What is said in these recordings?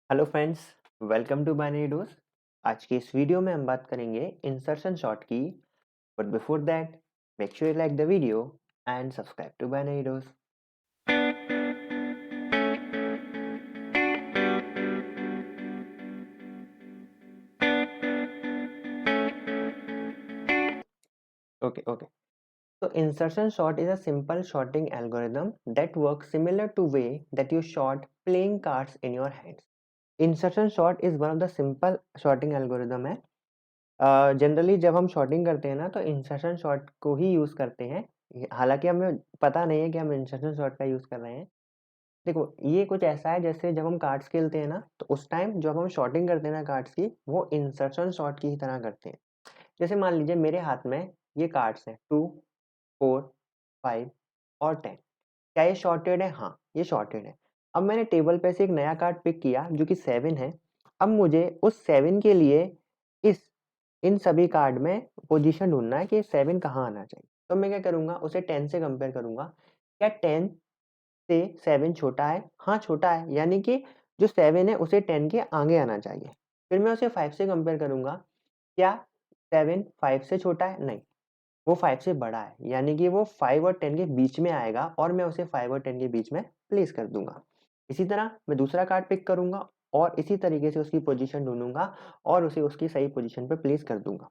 Hello friends, welcome to Binary Dose. आज की इस वीडियो में हम बात करेंगे इंसर्शन शॉर्ट की। But before that, make sure you like the video and subscribe to Binary Dose. Okay. So insertion sort is a simple sorting algorithm that works similar to way that you sort playing cards in your hands. Insertion sort is one of the simple sorting algorithm है। Generally जब हम shorting करते हैं ना तो insertion short को ही use करते हैं। हालांकि हमें पता नहीं है कि हम इंसर्शन शॉर्ट का यूज़ कर रहे हैं। देखो, ये कुछ ऐसा है जैसे जब हम कार्ड्स खेलते हैं ना तो उस टाइम जब हम शॉर्टिंग करते हैं ना कार्ड्स की, वो इंसर्शन शॉर्ट की ही तरह करते हैं। जैसे मान लीजिए मेरे हाथ में ये कार्ड्स हैं 2, 4, 5 और 10। क्या ये शॉर्टेड है? हाँ, ये शॉर्टेड है। अब मैंने टेबल पे से एक नया कार्ड पिक किया जो कि 7 है। अब मुझे उस 7 के लिए इस इन सभी कार्ड में पोजीशन ढूंढना है कि 7 कहाँ आना चाहिए। तो मैं क्या करूंगा, उसे 10 से कंपेयर करूंगा। क्या 10 से 7 छोटा है? हाँ, छोटा है, यानी कि जो 7 है उसे 10 के आगे आना चाहिए। फिर मैं उसे 5 से कंपेयर करूंगा। क्या 7 5 से छोटा है? नहीं, वो 5 से बड़ा है, यानी कि वो 5 और 10 के बीच में आएगा और मैं उसे 5 और 10 के बीच में प्लेस कर दूंगा। इसी तरह मैं दूसरा कार्ड पिक करूंगा और इसी तरीके से उसकी पोजीशन ढूंढूंगा और उसे उसकी सही पोजीशन पे प्लेस कर दूंगा।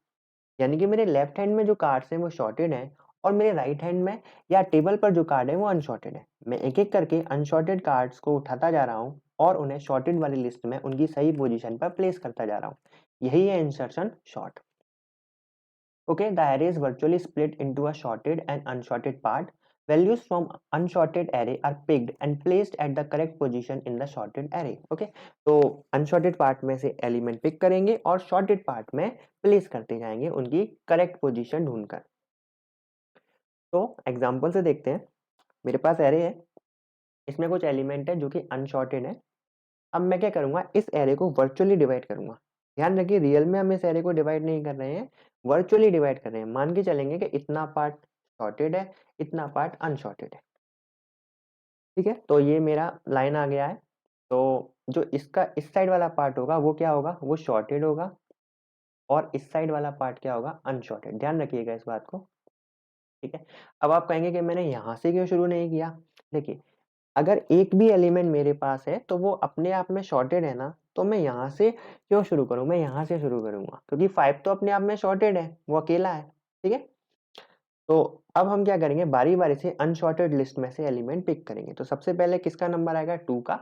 यानी कि मेरे लेफ्ट हैंड में जो कार्ड्स हैं वो शॉर्टेड हैं और मेरे राइट हैंड में या टेबल पर जो कार्ड है वो अनशॉर्टेड है। मैं एक एक करके अनशॉर्टेड कार्ड्स को उठाता जा रहा हूँ और उन्हें शॉर्टेड वाली लिस्ट में उनकी सही पोजीशन पर प्लेस करता जा रहा हूँ। यही है insertion short. Okay, the array is virtually split into a sorted and unsorted part. Values from unsorted array are picked and placed at the correct position in the sorted array. Okay, तो unsorted part में से element pick करेंगे और sorted part में place करते जाएंगे उनकी correct position ढूंढकर। तो एग्जाम्पल से देखते हैं। मेरे पास array है, इसमें कुछ एलिमेंट है जो कि अनसॉर्टेड है। अब मैं क्या करूंगा, इस एरे को वर्चुअली डिवाइड करूंगा। ध्यान रखिए, रियल में हम इस एरे को डिवाइड नहीं कर रहे हैं, वर्चुअली डिवाइड कर रहे हैं। मान के चलेंगे कि इतना पार्ट सॉर्टेड है, इतना पार्ट अनसॉर्टेड है। ठीक है, तो ये मेरा लाइन आ गया है। तो जो इसका इस साइड वाला पार्ट होगा वो क्या होगा, वो शॉर्टेड होगा और इस साइड वाला पार्ट क्या होगा, अनसॉर्टेड। ध्यान रखिएगा इस बात को। ठीक है, अब आप कहेंगे कि मैंने यहां से क्यों शुरू नहीं किया। देखिए, अगर एक भी एलिमेंट मेरे पास है तो वो अपने आप में शॉर्टेड है ना, तो मैं यहाँ से क्यों शुरू करूँ, मैं यहाँ से शुरू करूंगा क्योंकि 5 तो अपने आप में शॉर्टेड है, वो अकेला है। ठीक है, तो अब हम क्या करेंगे, बारी बारी से अनशॉर्टेड लिस्ट में से एलिमेंट पिक करेंगे। तो सबसे पहले किसका नंबर आएगा, 2 का।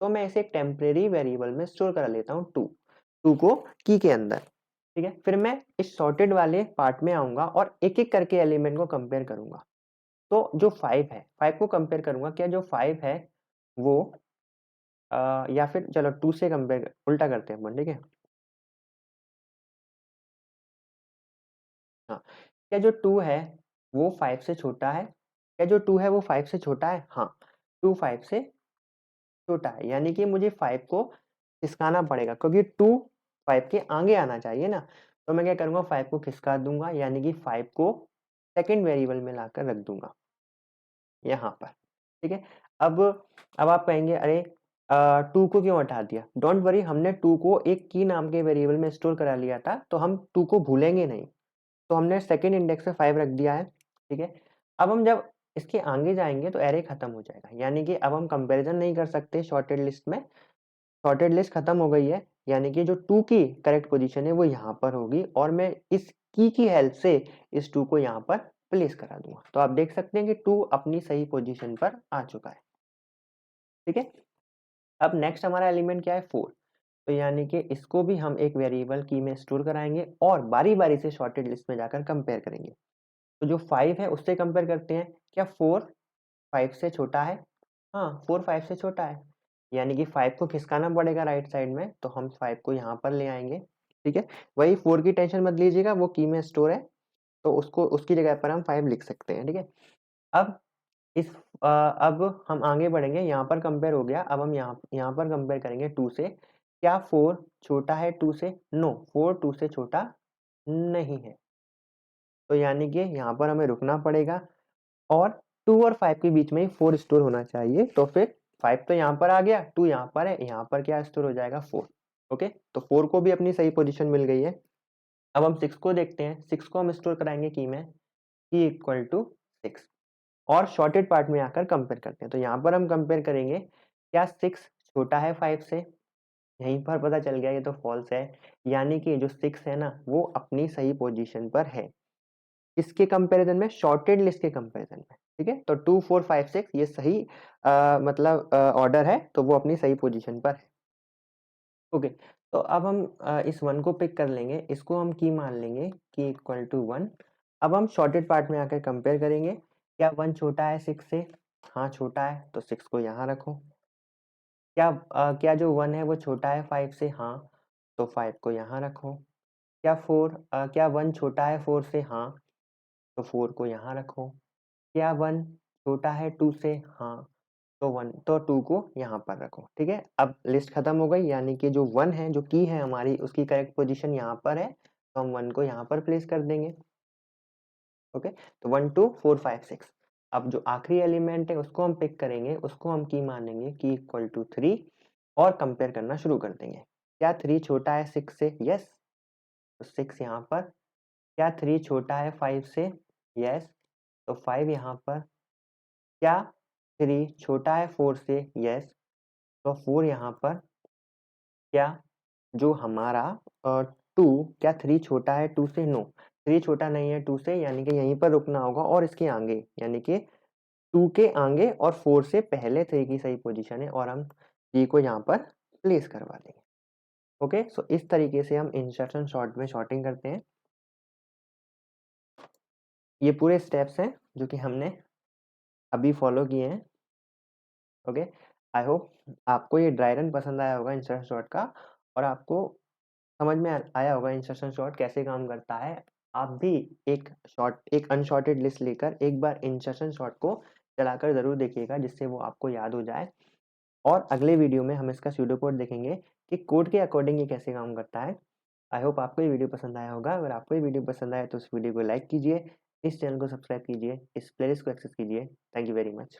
तो मैं इसे एक टेम्परेरी वेरिएबल में स्टोर करा लेता हूँ 2 को की के अंदर। ठीक है, फिर मैं इस सॉर्टेड वाले पार्ट में आऊंगा और एक एक करके एलिमेंट को कंपेयर करूंगा। तो जो 5 है, 5 को कंपेयर करूंगा। क्या जो 5 है वो या फिर चलो 2 से कंपेयर, उल्टा करते हैं अपन। ठीक है, हाँ, क्या जो 2 है वो 5 से छोटा है? क्या जो 2 है वो 5 से छोटा है? हाँ, 2 5 से छोटा है, यानी कि मुझे 5 को खिसकाना पड़ेगा क्योंकि 2 5 के आगे आना चाहिए ना। तो मैं क्या करूंगा, 5 को खिसका दूंगा, यानी कि 5 को सेकंड वेरिएबल में लाकर रख दूंगा यहाँ पर। ठीक है, अब अब आप कहेंगे अरे 2 को क्यों हटा दिया। डोंट वरी, हमने 2 को एक की नाम के वेरिएबल में स्टोर करा लिया था, तो हम 2 को भूलेंगे नहीं। तो हमने सेकंड इंडेक्स पे 5 रख दिया है। ठीक है, अब हम जब इसके आगे जाएंगे तो एरे खत्म हो जाएगा, यानी कि अब हम कंपैरिजन नहीं कर सकते शॉर्टेड लिस्ट में। शॉर्टेड लिस्ट खत्म हो गई है, यानी कि जो 2 की करेक्ट पोजीशन है वो यहाँ पर होगी और मैं इस की हेल्प से इस 2 को यहाँ पर प्लेस करा दूंगा। तो आप देख सकते हैं कि 2 अपनी सही पोजीशन पर आ चुका है। ठीक है, अब नेक्स्ट हमारा एलिमेंट क्या है, 4। तो यानी कि इसको भी हम एक वेरिएबल की में स्टोर कराएंगे और बारी बारी से शॉर्टेड लिस्ट में जाकर कंपेयर करेंगे। तो जो 5 है उससे कंपेयर करते हैं। क्या 4 5 से छोटा है? हाँ, 4 5 से छोटा है, यानी कि 5 को खिसकाना पड़ेगा राइट साइड में, तो हम 5 को यहाँ पर ले आएंगे। ठीक है, वही 4 की टेंशन मत लीजिएगा, वो की में स्टोर है, तो उसको उसकी जगह पर हम 5 लिख सकते हैं। ठीक है, अब अब हम आगे बढ़ेंगे। यहाँ पर कंपेयर हो गया, अब हम यहाँ यहाँ पर कंपेयर करेंगे 2 से। क्या 4 छोटा है 2 से? नो, 4 2 से छोटा नहीं है। तो यानी कि यहाँ पर हमें रुकना पड़ेगा और 2 और 5 के बीच में ही 4 स्टोर होना चाहिए। तो फिर 5 तो यहाँ पर आ गया, 2 यहाँ पर है, यहाँ पर क्या स्टोर हो जाएगा 4। ओके, तो 4 को भी अपनी सही पोजीशन मिल गई है। अब हम 6 को देखते हैं, 6 को हम स्टोर कराएंगे की में, की इक्वल टू 6 और शॉर्टेड पार्ट में आकर कंपेयर करते हैं। तो यहाँ पर हम कंपेयर करेंगे, क्या 6 छोटा है 5 से, यहीं पर पता चल गया ये तो फॉल्स है, यानी कि जो 6 है ना वो अपनी सही पोजीशन पर है। इसके कंपैरिजन में, शॉर्टेड लिस्ट के कंपैरिजन में, ठीक है। तो 2 4 5 6 ये सही मतलब ऑर्डर है, तो वो अपनी सही पोजीशन पर है। ओके, तो अब हम इस 1 को पिक कर लेंगे, इसको हम की मान लेंगे, की इक्वल टू 1। अब हम शॉर्टेड पार्ट में आकर कंपेयर करेंगे, क्या 1 छोटा है 6 से, हाँ छोटा है, तो 6 को यहाँ रखो। क्या जो 1 है वो छोटा है 5 से, हाँ, तो 5 को यहाँ रखो। क्या 1 छोटा है 4 से, हाँ, तो 4 को यहाँ रखो। क्या 1 छोटा है 2 से, हाँ, तो 2 को यहाँ पर रखो। ठीक है, अब लिस्ट खत्म हो गई, यानी कि जो 1 है, जो की है हमारी, उसकी करेक्ट पोजीशन यहाँ पर है, तो हम 1 को यहाँ पर प्लेस कर देंगे। ओके, तो 1 2 4 5 6। अब जो आखिरी एलिमेंट है उसको हम पिक करेंगे, उसको हम की मानेंगे, की इक्वल टू 3 और कंपेयर करना शुरू कर देंगे। क्या 3 छोटा है 6 से, यस, तो 6 यहाँ पर। क्या 3 छोटा है 5 से, यस, तो 5 यहाँ पर। क्या 3 छोटा है 4 से, यस, तो 4 यहाँ पर। क्या जो हमारा 2, क्या 3 छोटा है 2 से, नो, 3 छोटा नहीं है 2 से, यानी कि यहीं पर रुकना होगा और इसके आगे, यानी कि 2 के आगे और 4 से पहले 3 की सही पोजीशन है और हम 3 को यहाँ पर प्लेस करवा देंगे। ओके, सो इस तरीके से हम इंसर्शन सॉर्ट में सॉर्टिंग करते हैं। ये पूरे स्टेप्स हैं जो कि हमने अभी फॉलो किए हैं। ओके, आई होप आपको ये ड्राई रन पसंद आया होगा इंसर्शन सॉर्ट का, और आपको समझ में आया होगा इंसर्शन सॉर्ट कैसे काम करता है। आप भी एक अनसॉर्टेड लिस्ट लेकर एक बार इंसर्शन सॉर्ट को चलाकर ज़रूर देखिएगा, जिससे वो आपको याद हो जाए। और अगले वीडियो में हम इसका स्यूडो कोड देखेंगे कि कोड के अकॉर्डिंग ये कैसे काम करता है। आई होप आपको ये वीडियो पसंद आया होगा। अगर आपको ये वीडियो पसंद आया तो इस वीडियो को लाइक कीजिए, इस चैनल को सब्सक्राइब कीजिए, इस प्लेलिस्ट को एक्सेस कीजिए। Thank you very much.